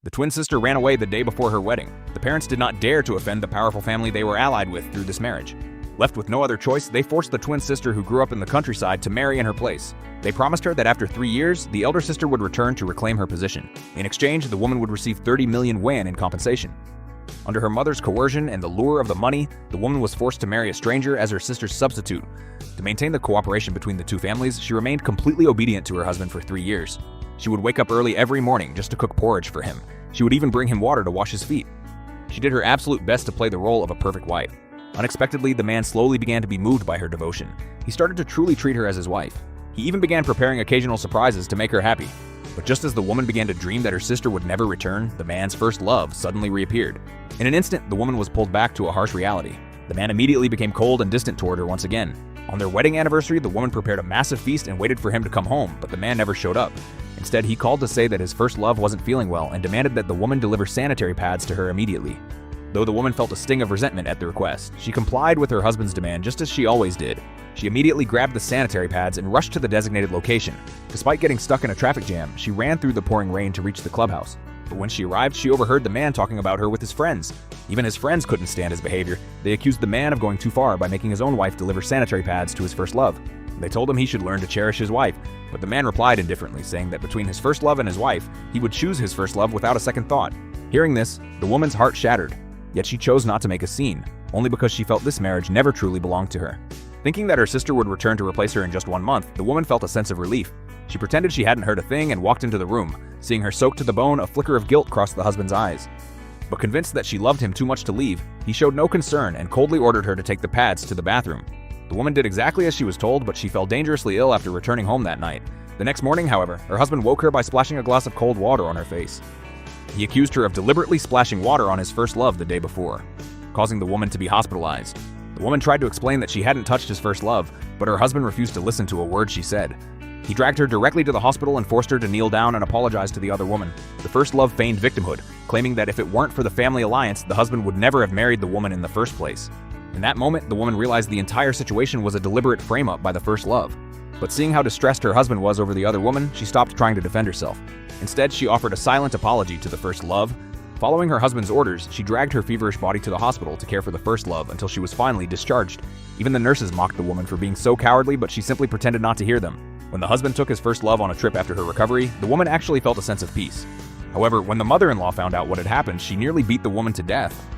The twin sister ran away the day before her wedding. The parents did not dare to offend the powerful family they were allied with through this marriage. Left with no other choice, they forced the twin sister who grew up in the countryside to marry in her place. They promised her that after 3 years, the elder sister would return to reclaim her position. In exchange, the woman would receive 30 million yuan in compensation. Under her mother's coercion and the lure of the money, the woman was forced to marry a stranger as her sister's substitute. To maintain the cooperation between the two families, she remained completely obedient to her husband for 3 years. She would wake up early every morning just to cook porridge for him. She would even bring him water to wash his feet. She did her absolute best to play the role of a perfect wife. Unexpectedly, the man slowly began to be moved by her devotion. He started to truly treat her as his wife. He even began preparing occasional surprises to make her happy. But just as the woman began to dream that her sister would never return, the man's first love suddenly reappeared. In an instant, the woman was pulled back to a harsh reality. The man immediately became cold and distant toward her once again. On their wedding anniversary, the woman prepared a massive feast and waited for him to come home, but the man never showed up. Instead, he called to say that his first love wasn't feeling well and demanded that the woman deliver sanitary pads to her immediately. Though the woman felt a sting of resentment at the request, she complied with her husband's demand just as she always did. She immediately grabbed the sanitary pads and rushed to the designated location. Despite getting stuck in a traffic jam, she ran through the pouring rain to reach the clubhouse. But when she arrived, she overheard the man talking about her with his friends. Even his friends couldn't stand his behavior. They accused the man of going too far by making his own wife deliver sanitary pads to his first love. They told him he should learn to cherish his wife, but the man replied indifferently, saying that between his first love and his wife, he would choose his first love without a second thought. Hearing this, the woman's heart shattered. Yet she chose not to make a scene, only because she felt this marriage never truly belonged to her. Thinking that her sister would return to replace her in just 1 month, the woman felt a sense of relief. She pretended she hadn't heard a thing and walked into the room. Seeing her soaked to the bone, a flicker of guilt crossed the husband's eyes. But convinced that she loved him too much to leave, he showed no concern and coldly ordered her to take the pads to the bathroom. The woman did exactly as she was told, but she fell dangerously ill after returning home that night. The next morning, however, her husband woke her by splashing a glass of cold water on her face. He accused her of deliberately splashing water on his first love the day before, causing the woman to be hospitalized. The woman tried to explain that she hadn't touched his first love, but her husband refused to listen to a word she said. He dragged her directly to the hospital and forced her to kneel down and apologize to the other woman. The first love feigned victimhood, claiming that if it weren't for the family alliance, the husband would never have married the woman in the first place. In that moment, the woman realized the entire situation was a deliberate frame-up by the first love. But seeing how distressed her husband was over the other woman, she stopped trying to defend herself. Instead, she offered a silent apology to the first love. Following her husband's orders, she dragged her feverish body to the hospital to care for the first love until she was finally discharged. Even the nurses mocked the woman for being so cowardly, but she simply pretended not to hear them. When the husband took his first love on a trip after her recovery, the woman actually felt a sense of peace. However, when the mother-in-law found out what had happened, she nearly beat the woman to death.